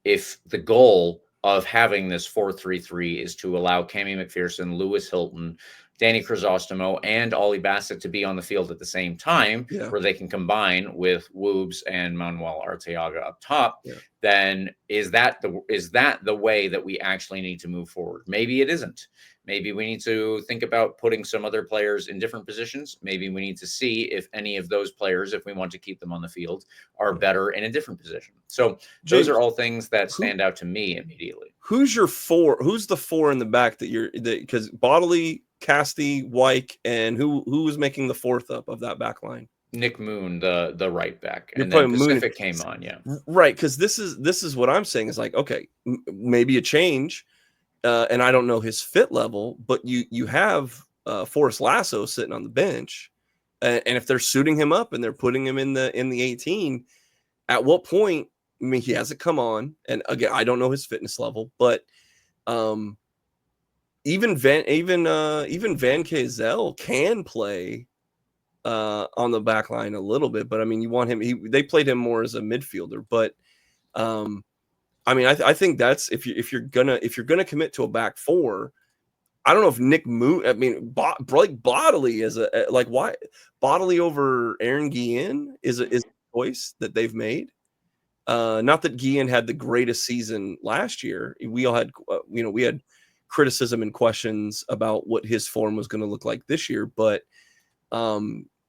if the goal of having this 4-3-3 is to allow Cammy McPherson, Lewis Hilton, Danny Crisostomo, and Ollie Bassett to be on the field at the same time, where they can combine with Woobs and Manuel Arteaga up top, then is that the way that we actually need to move forward? Maybe it isn't. Maybe we need to think about putting some other players in different positions. Maybe we need to see if any of those players, if we want to keep them on the field, are better in a different position. So those are all things that stand out to me immediately. Who's your 4? Who's the 4 in the back because Bodley, Casti, Wyke, and who was making the 4th up of that back line? Nick Moon, the right back, and then Pacific came on, right. Because this is what I'm saying is like, okay, maybe a change, and I don't know his fit level, but you have Forrest Lasso sitting on the bench, and if they're suiting him up and they're putting him in the 18, at what point? I mean, he hasn't come on, and again, I don't know his fitness level, but even Van Kazel can play on the back line a little bit, but I mean, you want him. They played him more as a midfielder, but I mean, I think that's if you're gonna commit to a back 4. I don't know if Nick Moon. I mean, Bodley is why Bodley over Aaron Guillen is a choice that they've made. Not that Guillen had the greatest season last year. We all had we had criticism and questions about what his form was going to look like this year, but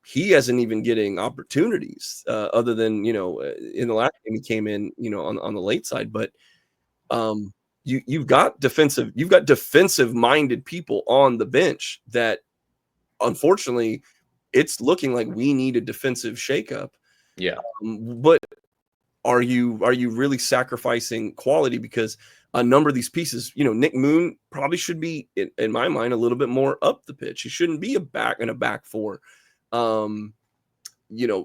he hasn't even getting opportunities other than in the last game he came in on the late side. But you've got defensive minded people on the bench that unfortunately it's looking like we need a defensive shakeup. But are you really sacrificing quality? Because a number of these pieces, Nick Moon probably should be, in my mind, a little bit more up the pitch. He shouldn't be a back 4.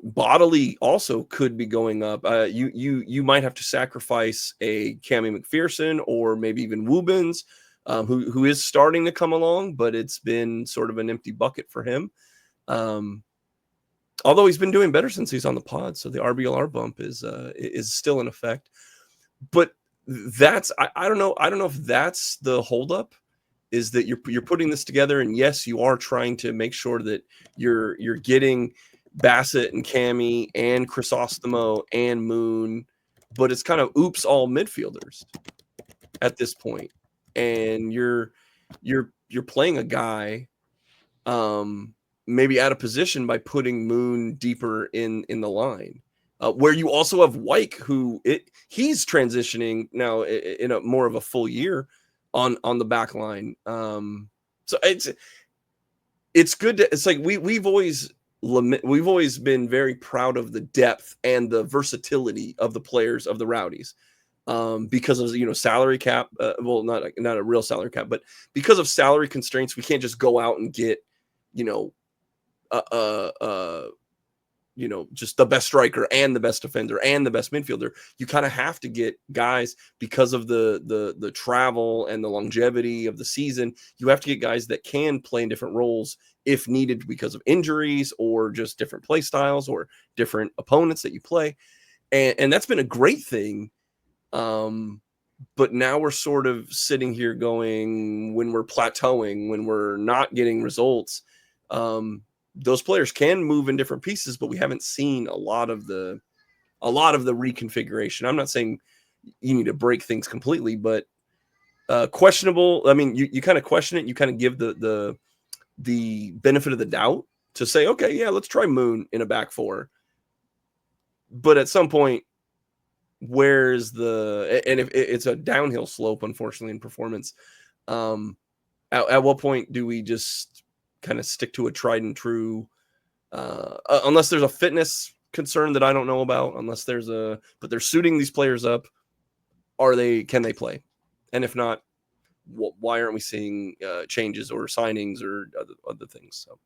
Bodily also could be going up. You might have to sacrifice a Cammy McPherson or maybe even Woobins, who is starting to come along, but it's been sort of an empty bucket for him. Although he's been doing better since he's on the pod, so the RBLR bump is still in effect. But that's I don't know if that's the holdup, is that you're putting this together, and yes, you are trying to make sure that you're getting Bassett and Cammy and Crisostomo and Moon, but it's kind of oops all midfielders at this point, and you're playing a guy maybe out of position by putting Moon deeper in the line. Where you also have Wyke, who he's transitioning now in a more of a full year on the back line. So it's good to, it's like we've always been very proud of the depth and the versatility of the players of the Rowdies, because of salary cap. Well, not a real salary cap, but because of salary constraints, we can't just go out and get just the best striker and the best defender and the best midfielder. You kind of have to get guys because of the travel and the longevity of the season. You have to get guys that can play in different roles if needed because of injuries or just different play styles or different opponents that you play. And that's been a great thing. But now we're sort of sitting here going, when we're plateauing, when we're not getting results, those players can move in different pieces, but we haven't seen a lot of the reconfiguration. I'm not saying you need to break things completely, but questionable. I mean, you kind of question it. You kind of give the benefit of the doubt to say, okay, yeah, let's try Moon in a back 4. But at some point, where's the, and if it's a downhill slope, unfortunately, in performance, at what point do we just kind of stick to a tried and true, unless there's a fitness concern that I don't know about, but they're suiting these players up. Can they play? And if not, why aren't we seeing changes or signings or other things? So.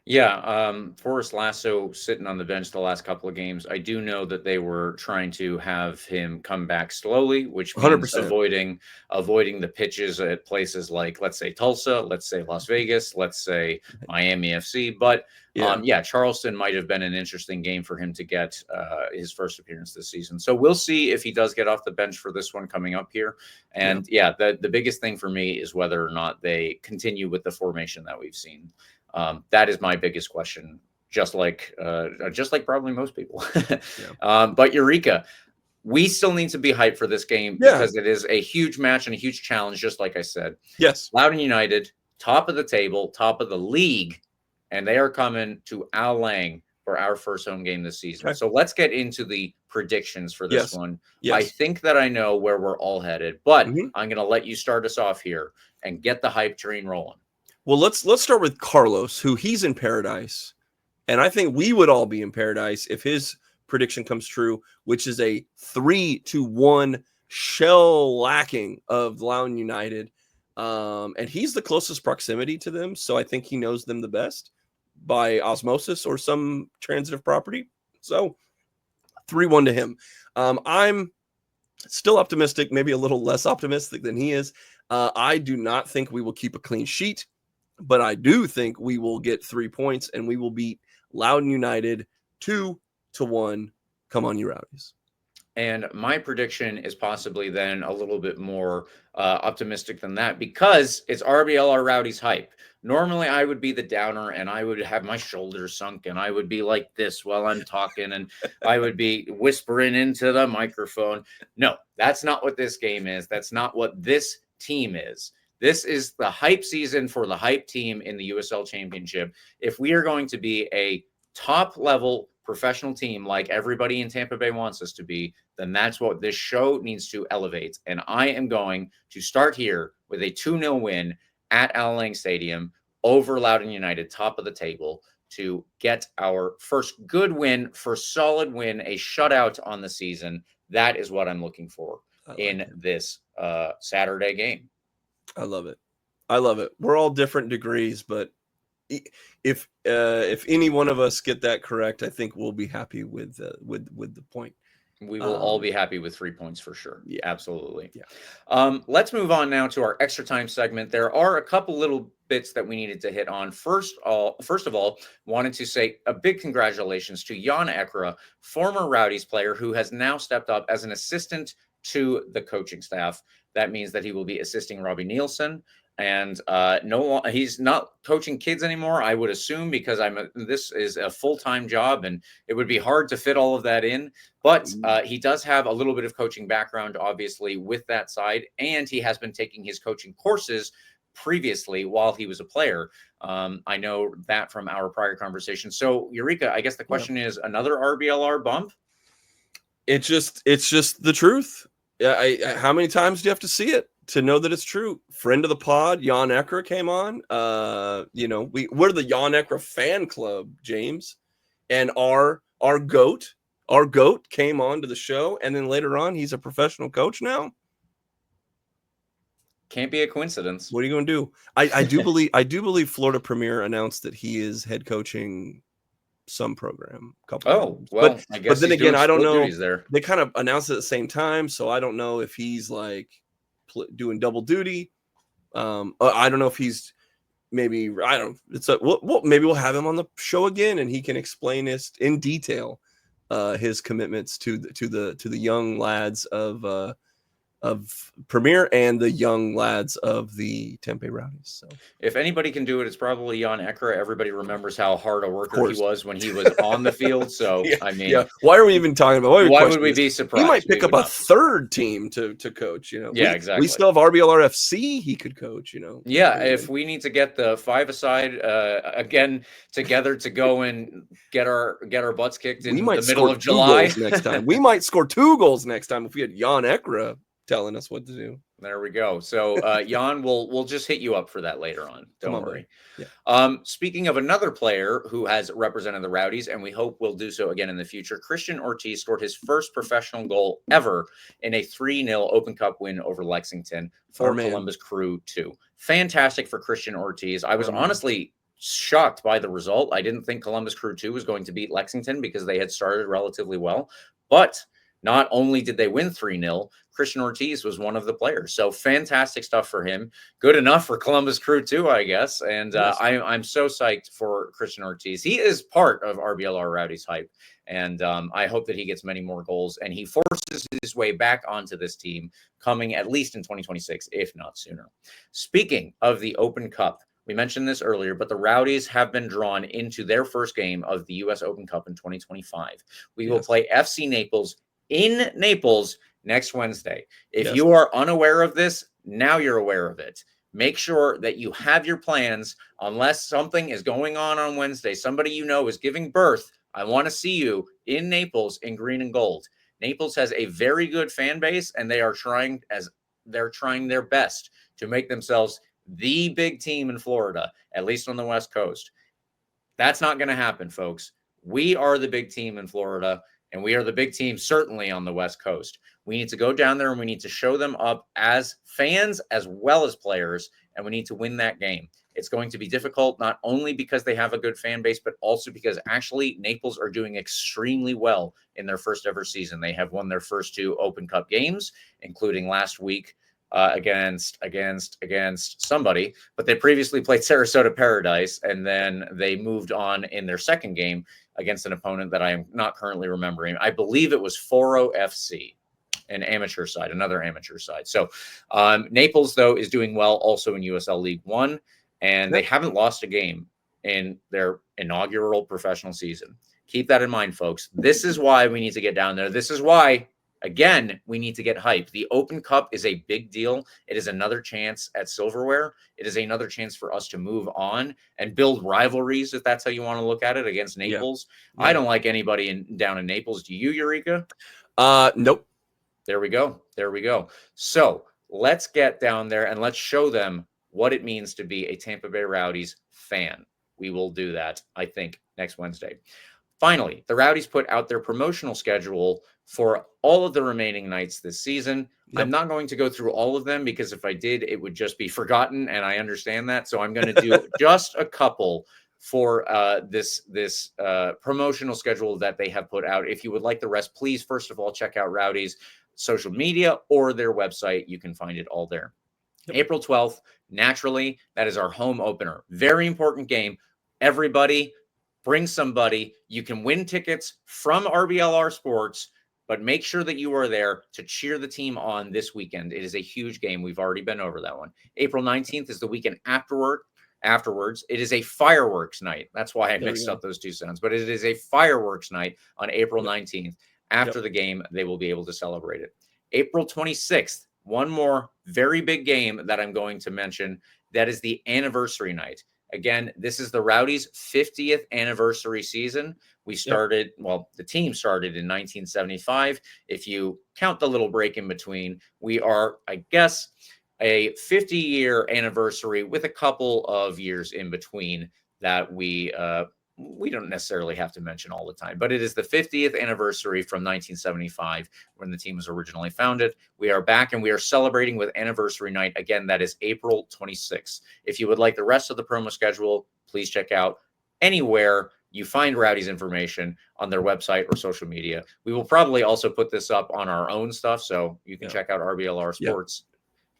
Yeah, Forrest Lasso sitting on the bench the last couple of games. I do know that they were trying to have him come back slowly, which means 100%. avoiding the pitches at places like, let's say, Tulsa, let's say Las Vegas, let's say Miami FC. But Charleston might have been an interesting game for him to get his first appearance this season. So we'll see if he does get off the bench for this one coming up here. And the biggest thing for me is whether or not they continue with the formation that we've seen. That is my biggest question, just like probably most people. But Eureka, we still need to be hyped for this game because it is a huge match and a huge challenge, just like I said. Yes. Loudoun United, top of the table, top of the league, and they are coming to Al Lang for our first home game this season. Okay. So let's get into the predictions for this one. Yes. I think that I know where we're all headed, but I'm going to let you start us off here and get the hype train rolling. Well, let's start with Carlos, who he's in paradise. And I think we would all be in paradise if his prediction comes true, which is a 3-1 shell-lacking of Loudoun United. And he's the closest proximity to them, so I think he knows them the best by osmosis or some transitive property. So 3-1 to him. I'm still optimistic, maybe a little less optimistic than he is. I do not think we will keep a clean sheet. But I do think we will get 3 points and we will beat Loudoun United 2-1. Come on, you Rowdies. And my prediction is possibly then a little bit more optimistic than that because it's RBLR Rowdies hype. Normally, I would be the downer and I would have my shoulders sunk and I would be like this while I'm talking and I would be whispering into the microphone. No, that's not what this game is. That's not what this team is. This is the hype season for the hype team in the USL Championship. If we are going to be a top-level professional team like everybody in Tampa Bay wants us to be, then that's what this show needs to elevate. And I am going to start here with a 2-0 win at Al Lang Stadium over Loudoun United, top of the table, to get our first good win, first solid win, a shutout on the season. That is what I'm looking for in this Saturday game. I love it. We're all different degrees, but if any one of us get that correct, I think we'll be happy with the point. We will all be happy with 3 points for sure. Yeah, absolutely. Yeah. Let's move on now to our extra time segment. There are a couple little bits that we needed to hit on. First of all, wanted to say a big congratulations to Jan Ekra, former Rowdies player who has now stepped up as an assistant to the coaching staff. That means that he will be assisting Robbie Nielsen, and he's not coaching kids anymore, I would assume, because this is a full-time job, and it would be hard to fit all of that in. But he does have a little bit of coaching background, obviously, with that side, and he has been taking his coaching courses previously while he was a player. I know that from our prior conversation. So, Eureka, I guess the question is another RBLR bump? It's just the truth. Yeah, how many times do you have to see it to know that it's true? Friend of the pod, Jan Ekra came on. We're the Jan Ekra fan club, James, and our goat came on to the show, and then later on, he's a professional coach now. Can't be a coincidence. What are you going to do? I do believe Florida Premier announced that he is head coaching some program. Well, I guess. But then again, I don't know. There. They kind of announced it at the same time, so I don't know if he's like doing double duty. I don't know if he's maybe. I don't. Maybe we'll have him on the show again, and he can explain this in detail. His commitments to the young lads of Premier and the young lads of the Tempe Rowdies. So if anybody can do it, it's probably Jan Ekra. Everybody remembers how hard a worker he was when he was on the field. So I mean, why are we even talking about? Why would we be surprised? He might pick up a third team to coach. Exactly. We still have RBLR FC. He could coach. If we need to get the five-a-side again together to go and get our butts kicked in the middle of July next time. We might score 2 goals next time if we had Jan Ekra telling us what to do. There we go. So Jan, we'll just hit you up for that later on. Don't worry. Yeah. Speaking of another player who has represented the Rowdies, and we hope will do so again in the future, Christian Ortiz scored his first professional goal ever in a 3-0 Open Cup win over Lexington for Columbus Crew 2. Fantastic for Christian Ortiz. I was honestly shocked by the result. I didn't think Columbus Crew 2 was going to beat Lexington because they had started relatively well, but not only did they win 3-0, Christian Ortiz was one of the players. So fantastic stuff for him. Good enough for Columbus Crew too, I guess. And I'm so psyched for Christian Ortiz. He is part of RBLR Rowdies hype. And I hope that he gets many more goals and he forces his way back onto this team coming at least in 2026, if not sooner. Speaking of the Open Cup, we mentioned this earlier, but the Rowdies have been drawn into their first game of the U.S. Open Cup in 2025. We will play FC Naples in Naples next Wednesday. If you are unaware of this, now you're aware of it. Make sure that you have your plans. Unless something is going on Wednesday, somebody is giving birth, I want to see you in Naples in green and gold. Naples has a very good fan base, and they are trying their best to make themselves the big team in Florida, at least on the West Coast. That's not going to happen, folks. We are the big team in Florida. And we are the big team, certainly on the West Coast. We need to go down there and we need to show them up as fans as well as players, and we need to win that game. It's going to be difficult, not only because they have a good fan base, but also because actually Naples are doing extremely well in their first ever season. They have won their first 2 Open Cup games, including last week against somebody, but they previously played Sarasota Paradise, and then they moved on in their second game against an opponent that I am not currently remembering. I believe it was Foro FC, another amateur side. So Naples, though, is doing well also in USL League One, and they haven't lost a game in their inaugural professional season. Keep that in mind, folks. This is why we need to get down there. This is why, again, we need to get hyped. The Open Cup is a big deal. It is another chance at silverware. It is another chance for us to move on and build rivalries, if that's how you want to look at it, against Naples. Yeah. I don't like anybody down in Naples. Do you, Eureka? Nope. There we go. So let's get down there and let's show them what it means to be a Tampa Bay Rowdies fan. We will do that, I think, next Wednesday. Finally, the Rowdies put out their promotional schedule for all of the remaining nights this season. Yep. I'm not going to go through all of them because if I did, it would just be forgotten, and I understand that. So I'm going to do just a couple for this promotional schedule that they have put out. If you would like the rest, please, first of all, check out Rowdies' social media or their website. You can find it all there. Yep. April 12th, naturally, that is our home opener. Very important game. Everybody, bring somebody. You can win tickets from RBLR Sports, but make sure that you are there to cheer the team on this weekend. It is a huge game. We've already been over that one. April 19th is the weekend afterwards. It is a fireworks night. That's why I mixed up those two sounds. But it is a fireworks night on April 19th. After the game, they will be able to celebrate it. April 26th, one more very big game that I'm going to mention. That is the anniversary night. Again, this is the Rowdies' 50th anniversary season. We started, the team started in 1975. If you count the little break in between, we are, I guess, a 50-year anniversary with a couple of years in between that we don't necessarily have to mention all the time, but it is the 50th anniversary from 1975 when the team was originally founded. We are back and we are celebrating with anniversary night. Again, that is April 26th. If you would like the rest of the promo schedule, please check out anywhere you find Rowdies information on their website or social media. We will probably also put this up on our own stuff, so you can check out RBLR Sports.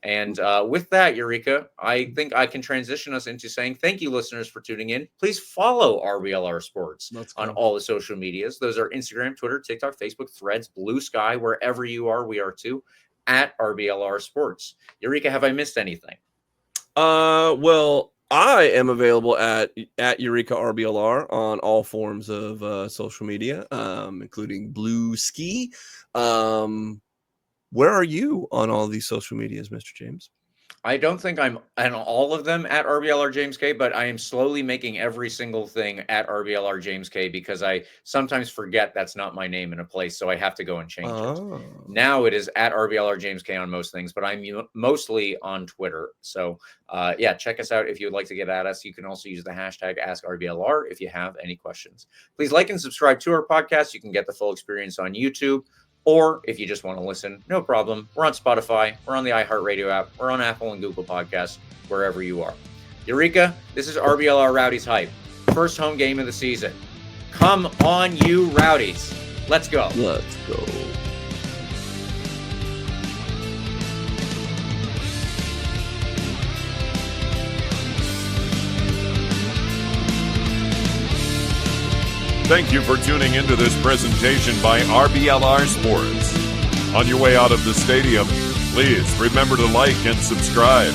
And with that, Eureka, I think I can transition us into saying thank you, listeners, for tuning in. Please follow RBLR Sports on all the social medias. Those are Instagram, Twitter, TikTok, Facebook, Threads, Blue Sky, wherever you are, we are too. at RBLR Sports. Eureka, have I missed anything? Well, I am available at Eureka RBLR on all forms of social media, including Blue Ski. Where are you on all these social medias, Mr. James? I don't think I'm on all of them at RBLR James K, but I am slowly making every single thing at RBLR James K because I sometimes forget that's not my name in a place, so I have to go and change it. Now it is at RBLR James K on most things, but I'm mostly on Twitter. So yeah, check us out if you would like to get at us. You can also use the hashtag AskRBLR if you have any questions. Please like and subscribe to our podcast. You can get the full experience on YouTube. Or if you just want to listen, no problem. We're on Spotify. We're on the iHeartRadio app. We're on Apple and Google Podcasts, wherever you are. Eureka, this is RBLR Rowdies Hype. First home game of the season. Come on, you Rowdies. Let's go. Let's go. Thank you for tuning into this presentation by RBLR Sports. On your way out of the stadium, please remember to like and subscribe.